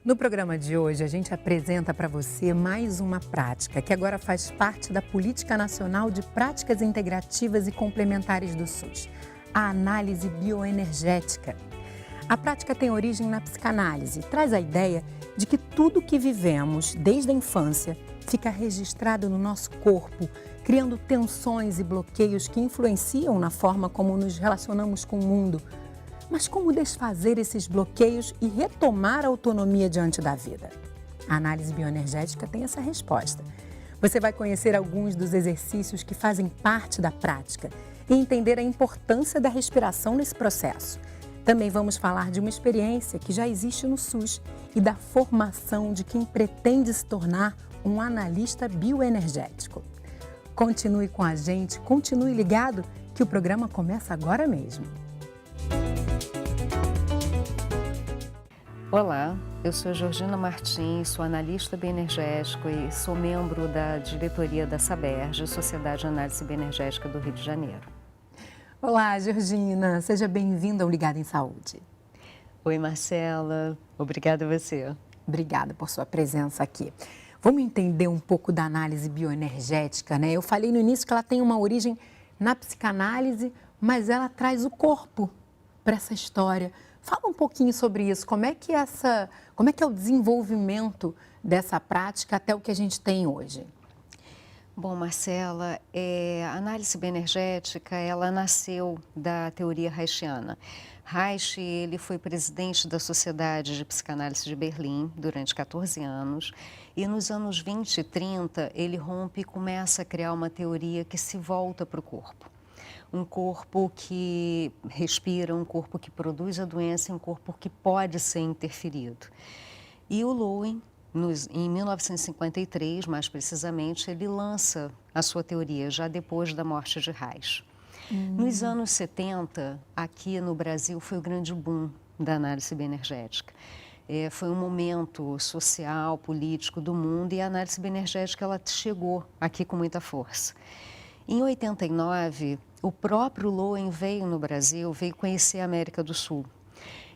No programa de hoje, a gente apresenta para você mais uma prática que agora faz parte da Política Nacional de Práticas Integrativas e Complementares do SUS, a análise bioenergética. A prática tem origem na psicanálise, traz a ideia de que tudo que vivemos desde a infância fica registrado no nosso corpo, criando tensões e bloqueios que influenciam na forma como nos relacionamos com o mundo. Mas como desfazer esses bloqueios e retomar a autonomia diante da vida? A análise bioenergética tem essa resposta. Você vai conhecer alguns dos exercícios que fazem parte da prática e entender a importância da respiração nesse processo. Também vamos falar de uma experiência que já existe no SUS e da formação de quem pretende se tornar um analista bioenergético. Continue com a gente, continue ligado que o programa começa agora mesmo. Olá, eu sou Georgina Martins, sou analista bioenergético e sou membro da diretoria da SABERJ, Sociedade de Análise Bioenergética do Rio de Janeiro. Olá, Georgina, seja bem-vinda ao Ligado em Saúde. Oi, Marcela, obrigada a você. Obrigada por sua presença aqui. Vamos entender um pouco da análise bioenergética, né? Eu falei no início que ela tem uma origem na psicanálise, mas ela traz o corpo para essa história. Fala um pouquinho sobre isso, como é que é o desenvolvimento dessa prática até o que a gente tem hoje? Bom, Marcela, a análise bioenergética, ela nasceu da teoria Reichiana. Reich, ele foi presidente da Sociedade de Psicanálise de Berlim durante 14 anos e nos anos 20 e 30 ele rompe e começa a criar uma teoria que se volta para o corpo. Um corpo que respira, um corpo que produz a doença, um corpo que pode ser interferido. E o Lowen, em 1953, mais precisamente, ele lança a sua teoria, já depois da morte de Reich. Nos anos 70, aqui no Brasil, foi o grande boom da análise bioenergética. Foi um momento social, político do mundo e a análise bioenergética ela chegou aqui com muita força. Em 89, o próprio Lowen veio no Brasil, veio conhecer a América do Sul.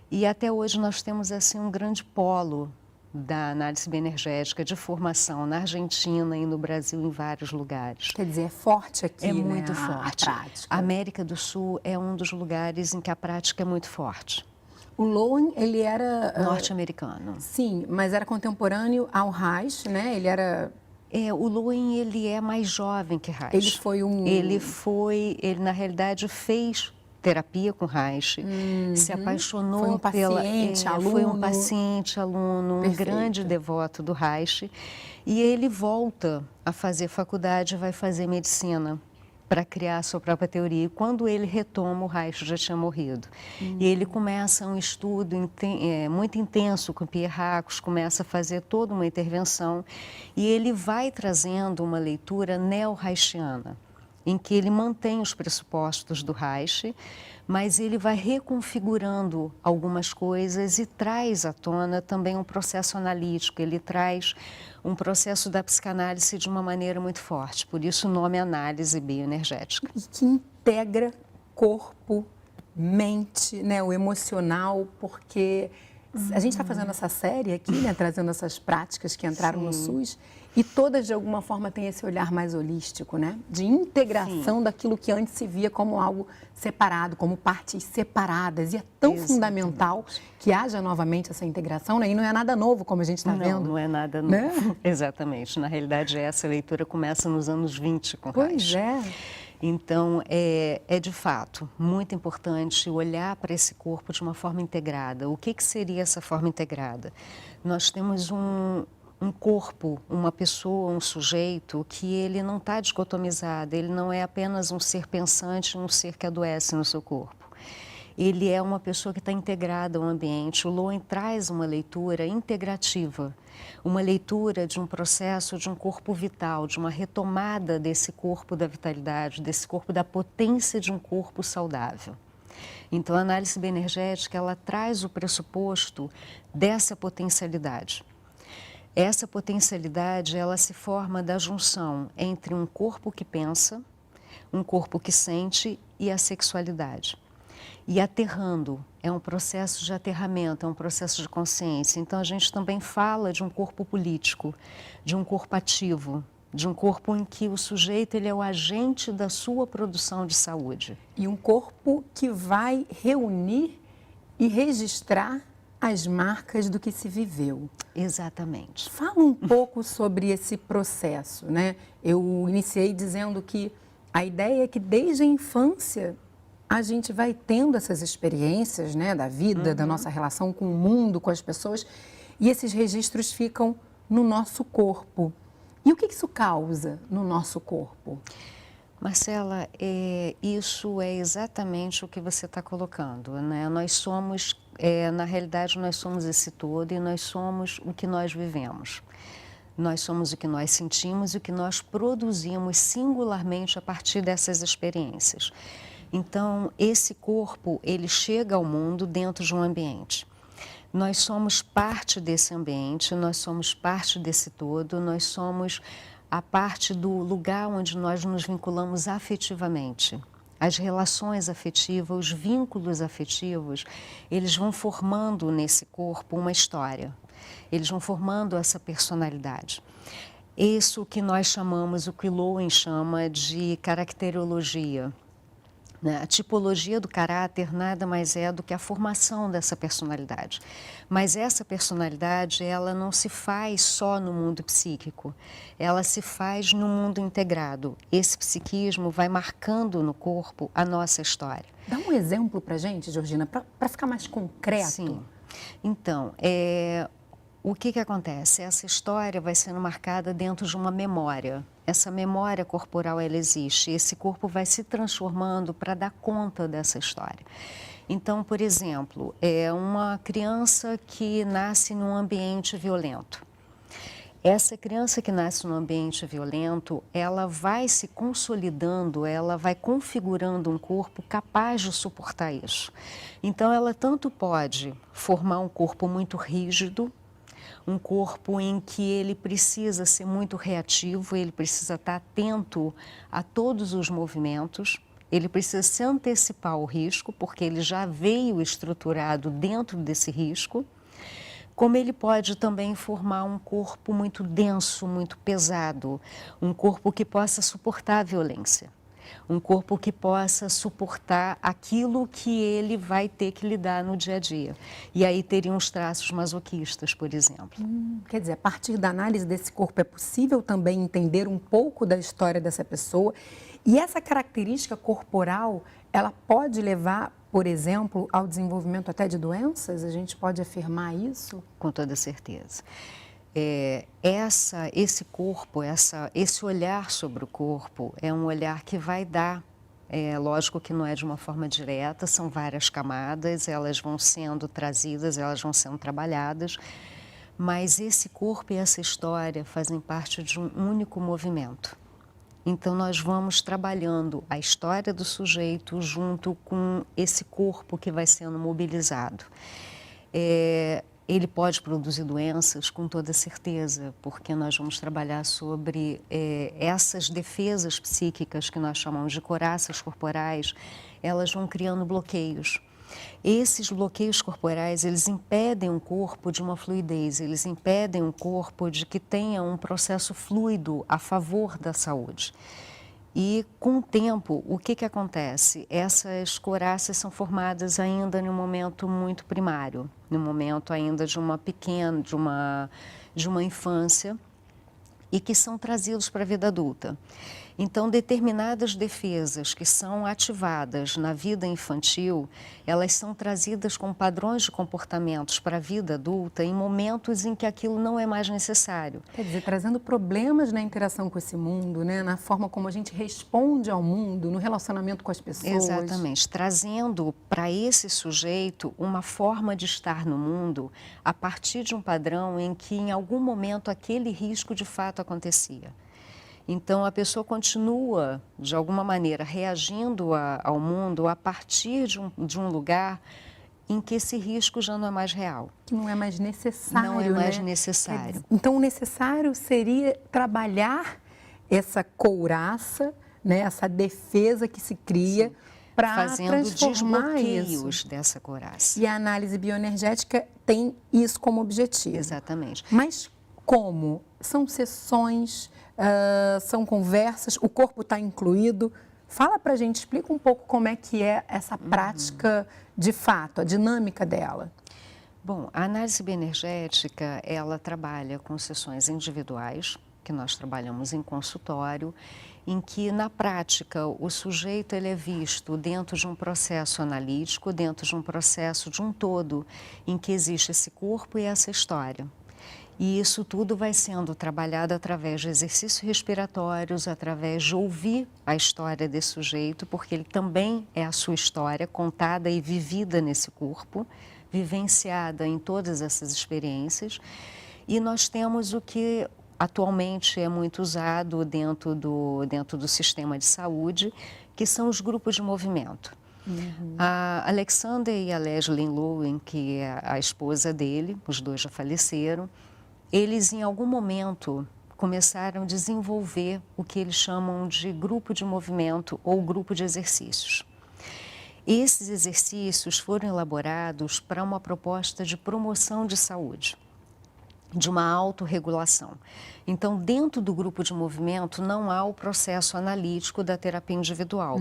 E até hoje nós temos assim um grande polo da análise bioenergética de formação na Argentina e no Brasil em vários lugares. Quer dizer, é forte aqui, é né? muito forte. A prática. A América do Sul é um dos lugares em que a prática é muito forte. O Lowen, ele era... norte-americano. Sim, mas era contemporâneo ao Reich, né? Ele era... O Lowen, ele é mais jovem que Reich. Ele foi um... Ele na realidade fez terapia com Reich, se apaixonou foi um paciente, aluno. Foi um paciente, aluno, Perfeito. Um grande devoto do Reich. E ele volta a fazer faculdade, vai fazer medicina para criar a sua própria teoria. E quando ele retoma, o Reich já tinha morrido. E ele começa um estudo muito intenso com Pierre Racos, começa a fazer toda uma intervenção e ele vai trazendo uma leitura neo-reichiana, em que ele mantém os pressupostos do Reich, mas ele vai reconfigurando algumas coisas e traz à tona também um processo analítico, ele traz um processo da psicanálise de uma maneira muito forte, por isso o nome é análise bioenergética. E que integra corpo, mente, né, o emocional, porque a gente está fazendo essa série aqui, né, trazendo essas práticas que entraram no SUS, e todas, de alguma forma, têm esse olhar mais holístico, né? De integração daquilo que antes se via como algo separado, como partes separadas. E é tão fundamental que haja novamente essa integração, né? E não é nada novo, como a gente está vendo. Não é nada novo, né? Exatamente. Na realidade, essa leitura começa nos anos 20 com Reich. Pois é. Então, é de fato muito importante olhar para esse corpo de uma forma integrada. O que seria essa forma integrada? Nós temos um corpo, uma pessoa, um sujeito que ele não está dicotomizado, ele não é apenas um ser pensante, um ser que adoece no seu corpo. Ele é uma pessoa que está integrada ao ambiente. O Lowen traz uma leitura integrativa, uma leitura de um processo de um corpo vital, de uma retomada desse corpo da vitalidade, desse corpo da potência de um corpo saudável. Então, a análise bioenergética, ela traz o pressuposto dessa potencialidade. Essa potencialidade, ela se forma da junção entre um corpo que pensa, um corpo que sente e a sexualidade. e aterrando. É um processo de aterramento, é um processo de consciência. Então, a gente também fala de um corpo político, de um corpo ativo, de um corpo em que o sujeito ele é o agente da sua produção de saúde. E um corpo que vai reunir e registrar as marcas do que se viveu. Exatamente. Fala um pouco sobre esse processo, né? Eu iniciei dizendo que a ideia é que desde a infância a gente vai tendo essas experiências, né, da vida, da nossa relação com o mundo, com as pessoas, e esses registros ficam no nosso corpo. E o que isso causa no nosso corpo? Marcela, isso é exatamente o que você está colocando, né? Nós somos, na realidade, nós somos esse todo e nós somos o que nós vivemos. Nós somos o que nós sentimos e o que nós produzimos singularmente a partir dessas experiências. Então, esse corpo, ele chega ao mundo dentro de um ambiente. Nós somos parte desse ambiente, nós somos parte desse todo, nós somos a parte do lugar onde nós nos vinculamos afetivamente. As relações afetivas, os vínculos afetivos, eles vão formando nesse corpo uma história. Eles vão formando essa personalidade. Isso que nós chamamos, o que Lowen chama de caracterologia. A tipologia do caráter nada mais é do que a formação dessa personalidade. Mas essa personalidade, ela não se faz só no mundo psíquico, ela se faz no mundo integrado. Esse psiquismo vai marcando no corpo a nossa história. Dá um exemplo para a gente, Georgina, para ficar mais concreto. Sim. Então, o que acontece? Essa história vai sendo marcada dentro de uma memória. Essa memória corporal, ela existe. Esse corpo vai se transformando para dar conta dessa história. Então, por exemplo, é uma criança que nasce num ambiente violento. Essa criança que nasce num ambiente violento, ela vai se consolidando, ela vai configurando um corpo capaz de suportar isso. Então, ela tanto pode formar um corpo muito rígido, um corpo em que ele precisa ser muito reativo, ele precisa estar atento a todos os movimentos, ele precisa se antecipar ao risco, porque ele já veio estruturado dentro desse risco, como ele pode também formar um corpo muito denso, muito pesado, um corpo que possa suportar a violência. Um corpo que possa suportar aquilo que ele vai ter que lidar no dia a dia. E aí teriam os traços masoquistas, por exemplo. Quer dizer, a partir da análise desse corpo é possível também entender um pouco da história dessa pessoa. E essa característica corporal, ela pode levar, por exemplo, ao desenvolvimento até de doenças? A gente pode afirmar isso? Com toda certeza. Esse corpo, esse olhar sobre o corpo é um olhar que vai dar, lógico que não é de uma forma direta, são várias camadas, elas vão sendo trazidas, elas vão sendo trabalhadas, mas esse corpo e essa história fazem parte de um único movimento. Então, nós vamos trabalhando a história do sujeito junto com esse corpo que vai sendo mobilizado. Ele pode produzir doenças com toda certeza, porque nós vamos trabalhar sobre essas defesas psíquicas que nós chamamos de coraças corporais, elas vão criando bloqueios. Esses bloqueios corporais, eles impedem o corpo de uma fluidez, eles impedem o corpo de que tenha um processo fluido a favor da saúde. E, com o tempo, o que acontece? Essas coraças são formadas ainda em um momento muito primário, no momento ainda de uma pequena, de uma infância, e que são trazidos para a vida adulta. Então, determinadas defesas que são ativadas na vida infantil, elas são trazidas com padrões de comportamentos para a vida adulta em momentos em que aquilo não é mais necessário. Quer dizer, trazendo problemas na interação com esse mundo, né? Na forma como a gente responde ao mundo, no relacionamento com as pessoas. Exatamente, trazendo para esse sujeito uma forma de estar no mundo a partir de um padrão em que em algum momento aquele risco de fato acontecia. Então, a pessoa continua, de alguma maneira, reagindo ao mundo a partir de um lugar em que esse risco já não é mais real. Que não é mais necessário, Não é mais né? necessário. Então, o necessário seria trabalhar essa couraça, né? Essa defesa que se cria para fazendo transformar desbloqueios isso. dessa coraça. E a análise bioenergética tem isso como objetivo. Exatamente. Mas como? São sessões, são conversas, o corpo está incluído? Fala para a gente, explica um pouco como é que é essa prática de fato, a dinâmica dela. Bom, a análise bioenergética, ela trabalha com sessões individuais, que nós trabalhamos em consultório, em que, na prática, o sujeito ele é visto dentro de um processo analítico, dentro de um processo de um todo, em que existe esse corpo e essa história. E isso tudo vai sendo trabalhado através de exercícios respiratórios, através de ouvir a história desse sujeito, porque ele também é a sua história contada e vivida nesse corpo, vivenciada em todas essas experiências. E nós temos o que atualmente é muito usado dentro do sistema de saúde, que são os grupos de movimento. A Alexander e a Leslie Lowen, que é a esposa dele, os dois já faleceram, eles em algum momento começaram a desenvolver o que eles chamam de grupo de movimento ou grupo de exercícios. Esses exercícios foram elaborados para uma proposta de promoção de saúde, de uma autorregulação. Então, dentro do grupo de movimento, não há o processo analítico da terapia individual,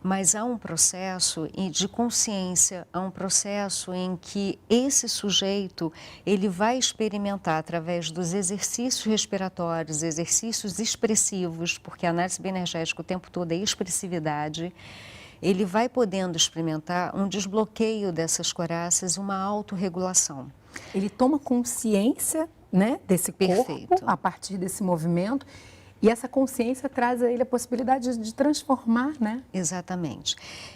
mas há um processo de consciência, há um processo em que esse sujeito ele vai experimentar através dos exercícios respiratórios, exercícios expressivos, porque a análise bioenergética o tempo todo é expressividade, ele vai podendo experimentar um desbloqueio dessas coraças, uma autorregulação. Ele toma consciência, né, desse corpo a partir desse movimento e essa consciência traz a ele a possibilidade de transformar, né? Exatamente.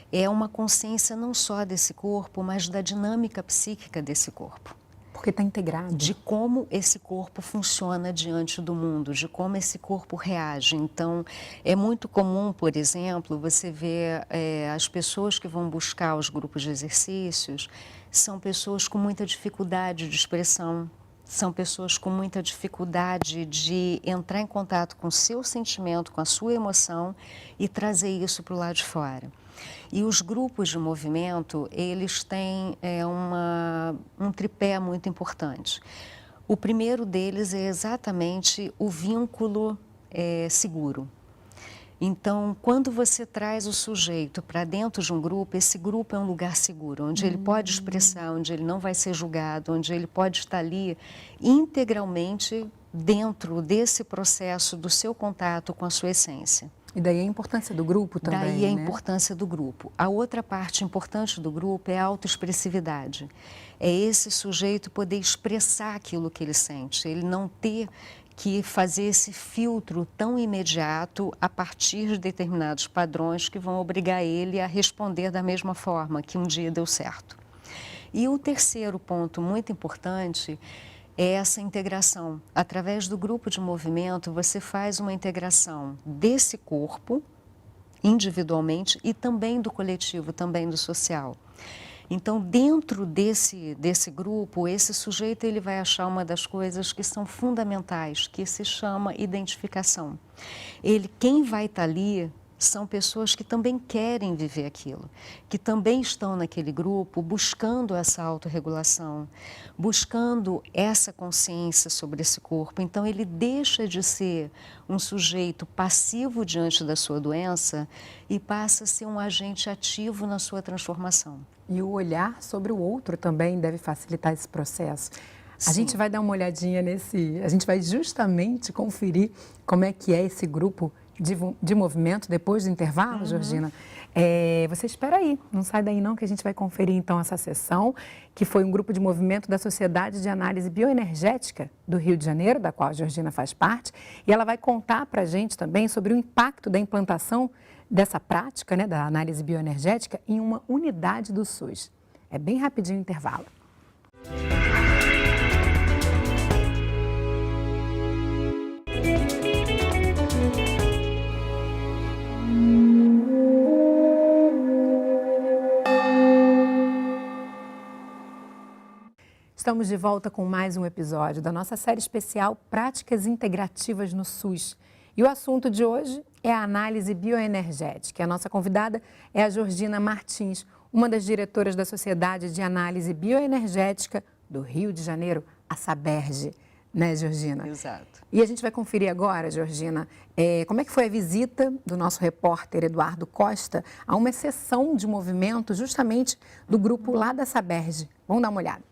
É uma consciência não só desse corpo, mas da dinâmica psíquica desse corpo. Porque está integrado. De como esse corpo funciona diante do mundo, de como esse corpo reage. Então, é muito comum, por exemplo, você ver as pessoas que vão buscar os grupos de exercícios, são pessoas com muita dificuldade de expressão, são pessoas com muita dificuldade de entrar em contato com o seu sentimento, com a sua emoção e trazer isso para o lado de fora. E os grupos de movimento, eles têm um tripé muito importante. O primeiro deles é exatamente o vínculo seguro. Então, quando você traz o sujeito para dentro de um grupo, esse grupo é um lugar seguro, onde ele pode expressar, onde ele não vai ser julgado, onde ele pode estar ali integralmente dentro desse processo do seu contato com a sua essência. E daí a importância do grupo também, Daí a né? importância do grupo. A outra parte importante do grupo é a autoexpressividade. É esse sujeito poder expressar aquilo que ele sente, ele não ter que fazer esse filtro tão imediato a partir de determinados padrões que vão obrigar ele a responder da mesma forma, que um dia deu certo. E o terceiro ponto muito importante é essa integração. Através do grupo de movimento, você faz uma integração desse corpo, individualmente, e também do coletivo, também do social. Então, dentro desse grupo, esse sujeito ele vai achar uma das coisas que são fundamentais, que se chama identificação. Quem vai estar ali são pessoas que também querem viver aquilo, que também estão naquele grupo buscando essa autorregulação, buscando essa consciência sobre esse corpo. Então, ele deixa de ser um sujeito passivo diante da sua doença e passa a ser um agente ativo na sua transformação. E o olhar sobre o outro também deve facilitar esse processo. A gente vai dar uma olhadinha a gente vai justamente conferir como é que é esse grupo de movimento depois do intervalo, Georgina. Você espera aí, não sai daí não, que a gente vai conferir então essa sessão, que foi um grupo de movimento da Sociedade de Análise Bioenergética do Rio de Janeiro, da qual a Georgina faz parte, e ela vai contar para a gente também sobre o impacto da implantação dessa prática, né, da análise bioenergética em uma unidade do SUS. É bem rapidinho o intervalo. Estamos de volta com mais um episódio da nossa série especial Práticas Integrativas no SUS. E o assunto de hoje é a análise bioenergética. A nossa convidada é a Georgina Martins, uma das diretoras da Sociedade de Análise Bioenergética do Rio de Janeiro, a Saberge. Né, Georgina? Exato. E a gente vai conferir agora, Georgina, como é que foi a visita do nosso repórter Eduardo Costa a uma sessão de movimento justamente do grupo lá da Saberge. Vamos dar uma olhada.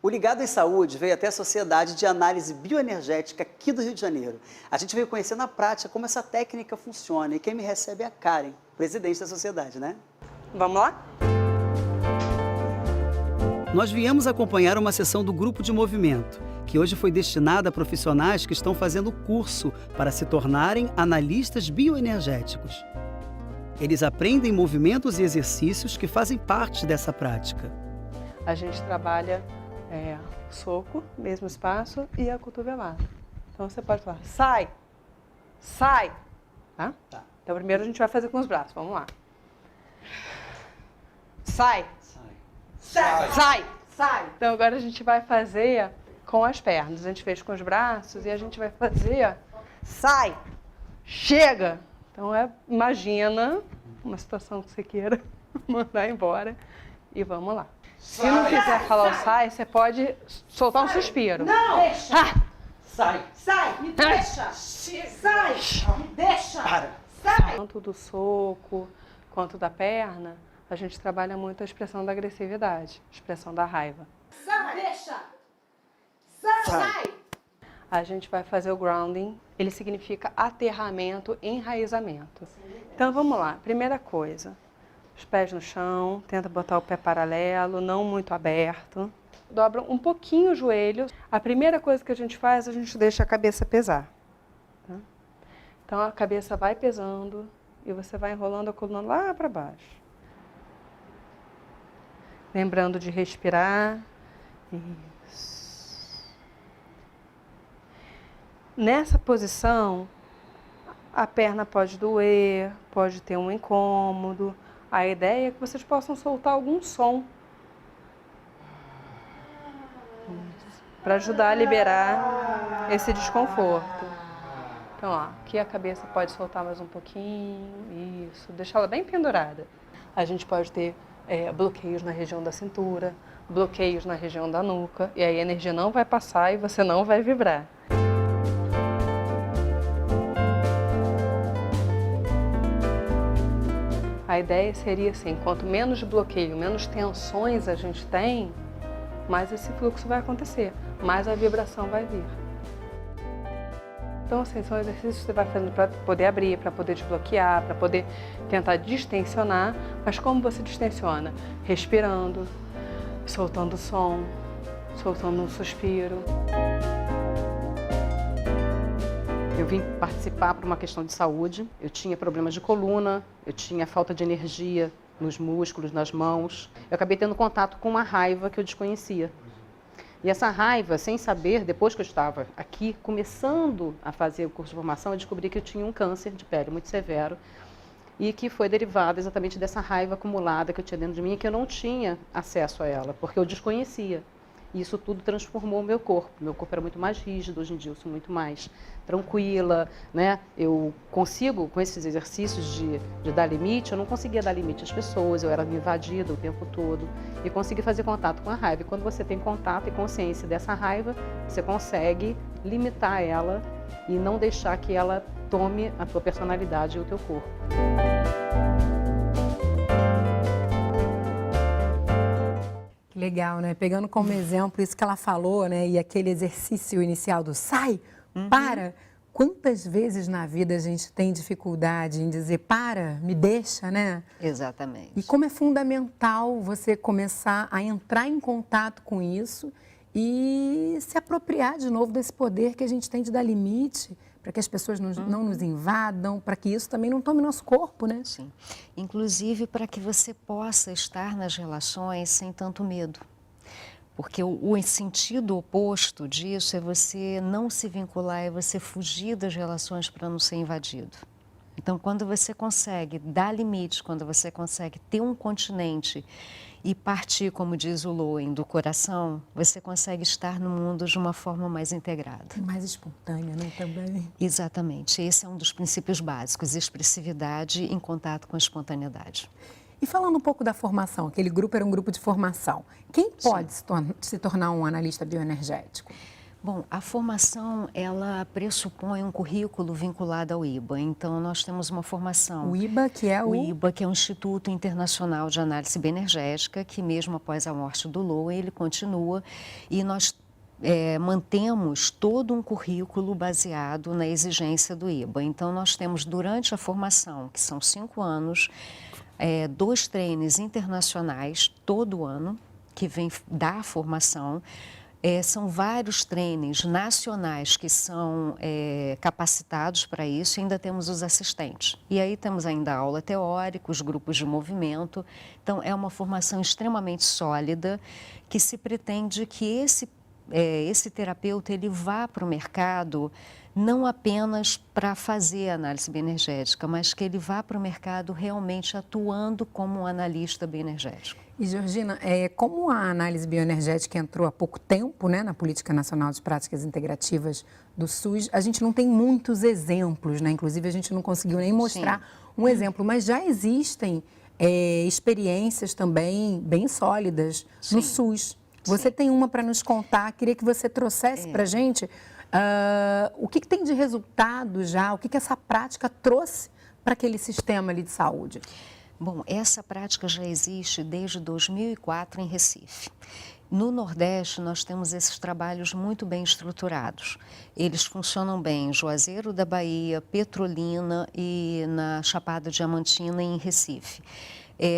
O Ligado em Saúde veio até a Sociedade de Análise Bioenergética aqui do Rio de Janeiro. A gente veio conhecer na prática como essa técnica funciona e quem me recebe é a Karen, presidente da sociedade, né? Vamos lá? Nós viemos acompanhar uma sessão do Grupo de Movimento, que hoje foi destinada a profissionais que estão fazendo curso para se tornarem analistas bioenergéticos. Eles aprendem movimentos e exercícios que fazem parte dessa prática. A gente trabalha o soco, mesmo espaço, e a cotovelada. Então você pode falar, sai, sai, tá? Então primeiro a gente vai fazer com os braços, vamos lá. Sai, sai, sai, sai. Então agora a gente vai fazer com as pernas. A gente fez com os braços e a gente vai fazer, sai, chega. Então imagina uma situação que você queira mandar embora e vamos lá. Se não quiser falar o sai, você pode soltar um suspiro. Não! Deixa! Sai! Sai! Me deixa! Sai! Me deixa! Para! Sai! Tanto do soco quanto da perna, a gente trabalha muito a expressão da agressividade, a expressão da raiva. Sai! Deixa! Sai! Sai! A gente vai fazer o grounding, ele significa aterramento, enraizamento. Então vamos lá, primeira coisa. Os pés no chão, tenta botar o pé paralelo, não muito aberto. Dobra um pouquinho o joelho. A primeira coisa que a gente faz, a gente deixa a cabeça pesar. Tá? Então a cabeça vai pesando e você vai enrolando a coluna lá para baixo. Lembrando de respirar. Isso. Nessa posição, a perna pode doer, pode ter um incômodo. A ideia é que vocês possam soltar algum som para ajudar a liberar esse desconforto. Então, ó, aqui a cabeça pode soltar mais um pouquinho, isso, deixar ela bem pendurada. A gente pode ter bloqueios na região da cintura, bloqueios na região da nuca, e aí a energia não vai passar e você não vai vibrar. A ideia seria assim, quanto menos bloqueio, menos tensões a gente tem, mais esse fluxo vai acontecer, mais a vibração vai vir. Então, assim, são exercícios que você vai fazendo para poder abrir, para poder desbloquear, para poder tentar distensionar. Mas como você distensiona? Respirando, soltando o som, soltando um suspiro. Eu vim participar por uma questão de saúde. Eu tinha problemas de coluna, eu tinha falta de energia nos músculos, nas mãos. Eu acabei tendo contato com uma raiva que eu desconhecia. E essa raiva, sem saber, depois que eu estava aqui, começando a fazer o curso de formação, eu descobri que eu tinha um câncer de pele muito severo e que foi derivado exatamente dessa raiva acumulada que eu tinha dentro de mim e que eu não tinha acesso a ela, porque eu desconhecia. E isso tudo transformou o meu corpo. Meu corpo era muito mais rígido, hoje em dia eu sou muito mais tranquila, né? Eu consigo, com esses exercícios de dar limite, eu não conseguia dar limite às pessoas, eu era invadida o tempo todo e consegui fazer contato com a raiva. E quando você tem contato e consciência dessa raiva, você consegue limitar ela e não deixar que ela tome a tua personalidade e o teu corpo. Legal, né? Pegando como exemplo isso que ela falou, né? E aquele exercício inicial do sai, para. Quantas vezes na vida a gente tem dificuldade em dizer para, me deixa, né? Exatamente. E como é fundamental você começar a entrar em contato com isso e se apropriar de novo desse poder que a gente tem de dar limite, para que as pessoas não nos invadam, para que isso também não tome nosso corpo, né? Sim. Inclusive para que você possa estar nas relações sem tanto medo. Porque o sentido oposto disso é você não se vincular, é você fugir das relações para não ser invadido. Então, quando você consegue dar limites, quando você consegue ter um continente e partir, como diz o Lowen, do coração, você consegue estar no mundo de uma forma mais integrada. Mais espontânea, né, também? Exatamente. Esse é um dos princípios básicos, expressividade em contato com a espontaneidade. E falando um pouco da formação, aquele grupo era um grupo de formação. Quem pode se tornar um analista bioenergético? Bom, a formação, ela pressupõe um currículo vinculado ao IBA. Então, nós temos uma formação... O IBA, que é o IBA, que é um Instituto Internacional de Análise Bioenergética, que mesmo após a morte do Lowen, ele continua. E nós mantemos todo um currículo baseado na exigência do IBA. Então, nós temos, durante a formação, que são 5 anos, 2 treinos internacionais todo ano, que vem dar formação. São vários treinos nacionais que são capacitados para isso, e ainda temos os assistentes. E aí temos ainda a aula teórica, os grupos de movimento. Então, é uma formação extremamente sólida que se pretende que esse terapeuta ele vá para o mercado não apenas para fazer análise bioenergética, mas que ele vá para o mercado realmente atuando como um analista bioenergético. E, Georgina, como a análise bioenergética entrou há pouco tempo, né, na Política Nacional de Práticas Integrativas do SUS, a gente não tem muitos exemplos, né? Inclusive, a gente não conseguiu nem mostrar um exemplo, mas já existem experiências também bem sólidas no SUS. Você tem uma para nos contar, queria que você trouxesse para a gente o que tem de resultado já, o que essa prática trouxe para aquele sistema ali de saúde. Bom, essa prática já existe desde 2004 em Recife. No Nordeste, nós temos esses trabalhos muito bem estruturados. Eles funcionam bem em Juazeiro da Bahia, Petrolina e na Chapada Diamantina em Recife.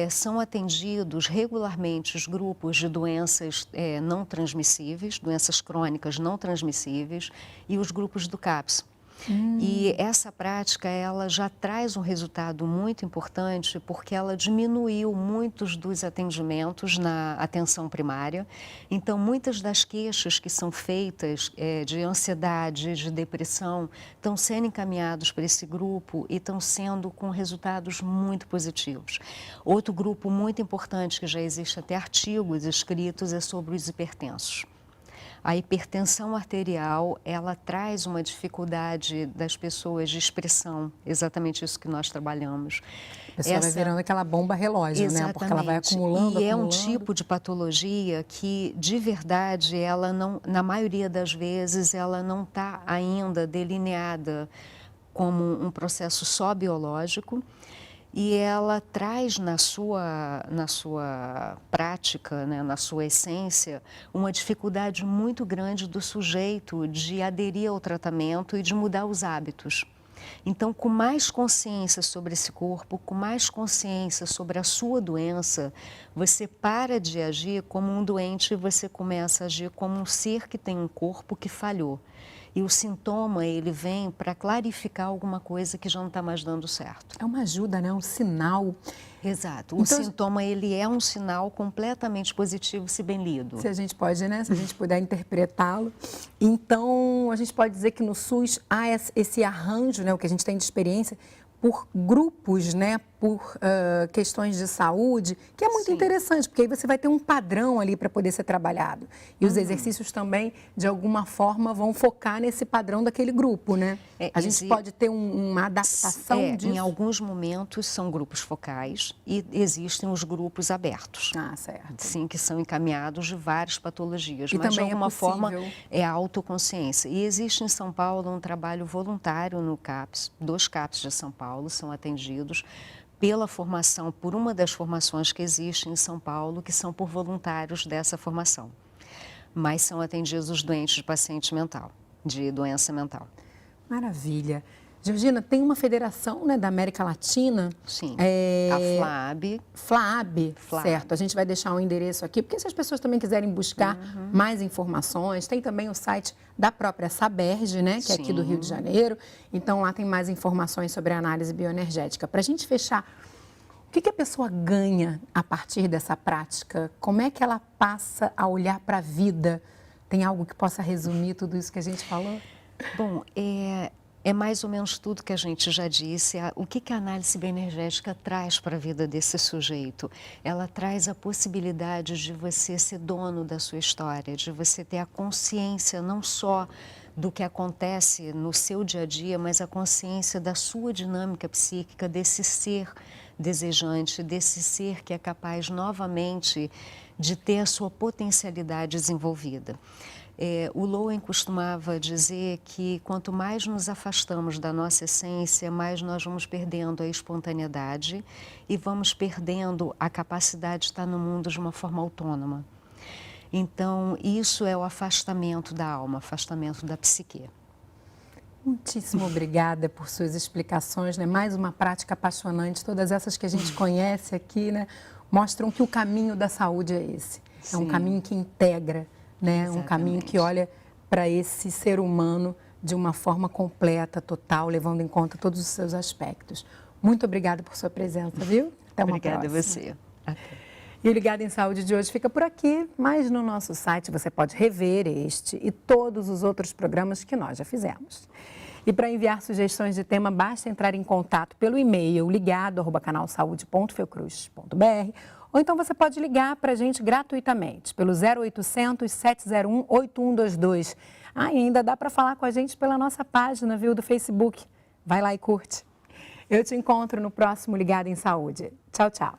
São atendidos regularmente os grupos de doenças não transmissíveis, doenças crônicas não transmissíveis, e os grupos do CAPS. E essa prática, ela já traz um resultado muito importante, porque ela diminuiu muitos dos atendimentos na atenção primária. Então, muitas das queixas que são feitas de ansiedade, de depressão, estão sendo encaminhados para esse grupo e estão sendo com resultados muito positivos. Outro grupo muito importante, que já existe até artigos escritos, é sobre os hipertensos. A hipertensão arterial, ela traz uma dificuldade das pessoas de expressão, exatamente isso que nós trabalhamos. A pessoa vai virando aquela bomba relógio, né? Porque ela vai acumulando, E é um tipo de patologia que, de verdade, ela não, na maioria das vezes, ela não está ainda delineada como um processo só biológico. E ela traz na sua prática, né, na sua essência, uma dificuldade muito grande do sujeito de aderir ao tratamento e de mudar os hábitos. Então, com mais consciência sobre esse corpo, com mais consciência sobre a sua doença, você para de agir como um doente e você começa a agir como um ser que tem um corpo que falhou. E o sintoma, ele vem para clarificar alguma coisa que já não está mais dando certo. É uma ajuda, né? Um sinal. Exato. O sintoma, ele é um sinal completamente positivo, se bem lido. Se a gente pode, né? Se a gente puder interpretá-lo. Então, a gente pode dizer que no SUS há esse arranjo, né? O que a gente tem de experiência, por grupos, né, por questões de saúde, que é muito interessante, porque aí você vai ter um padrão ali para poder ser trabalhado. E os exercícios também, de alguma forma, vão focar nesse padrão daquele grupo, né? A gente pode ter uma adaptação disso? Em alguns momentos são grupos focais e existem os grupos abertos. Ah, certo. Sim, que são encaminhados de várias patologias, e mas de também alguma forma é a autoconsciência. E existe em São Paulo um trabalho voluntário no CAPS, 2 CAPS de São Paulo, são atendidos pela formação, por uma das formações que existem em São Paulo, que são por voluntários dessa formação. Mas são atendidos os doentes de paciente mental, de doença mental. Maravilha. Georgina, tem uma federação, né, da América Latina. Sim, a FLAB. FLAB, certo. A gente vai deixar o endereço aqui, porque se as pessoas também quiserem buscar mais informações, tem também o site da própria Saberge, né, que é aqui do Rio de Janeiro. Então, lá tem mais informações sobre a análise bioenergética. Para a gente fechar, o que a pessoa ganha a partir dessa prática? Como é que ela passa a olhar para a vida? Tem algo que possa resumir tudo isso que a gente falou? Bom, É mais ou menos tudo que a gente já disse. O que a análise bioenergética traz para a vida desse sujeito? Ela traz a possibilidade de você ser dono da sua história, de você ter a consciência não só do que acontece no seu dia a dia, mas a consciência da sua dinâmica psíquica, desse ser desejante, desse ser que é capaz novamente de ter a sua potencialidade desenvolvida. O Lowen costumava dizer que quanto mais nos afastamos da nossa essência, mais nós vamos perdendo a espontaneidade e vamos perdendo a capacidade de estar no mundo de uma forma autônoma. Então, isso é o afastamento da alma, afastamento da psique. Muitíssimo obrigada por suas explicações, né? Mais uma prática apaixonante, todas essas que a gente conhece aqui, né? Mostram que o caminho da saúde é esse. Sim. É um caminho que integra, né? Um caminho que olha para esse ser humano de uma forma completa, total, levando em conta todos os seus aspectos. Muito obrigada por sua presença, viu? Até uma próxima. Obrigada a você. Até. E o Ligado em Saúde de hoje fica por aqui, mas no nosso site você pode rever este e todos os outros programas que nós já fizemos. E para enviar sugestões de tema, basta entrar em contato pelo e-mail ligado@canalsaude.fiocruz.br, ou então você pode ligar para a gente gratuitamente pelo 0800 701 8122. E ainda dá para falar com a gente pela nossa página, viu, do Facebook. Vai lá e curte. Eu te encontro no próximo Ligado em Saúde. Tchau, tchau.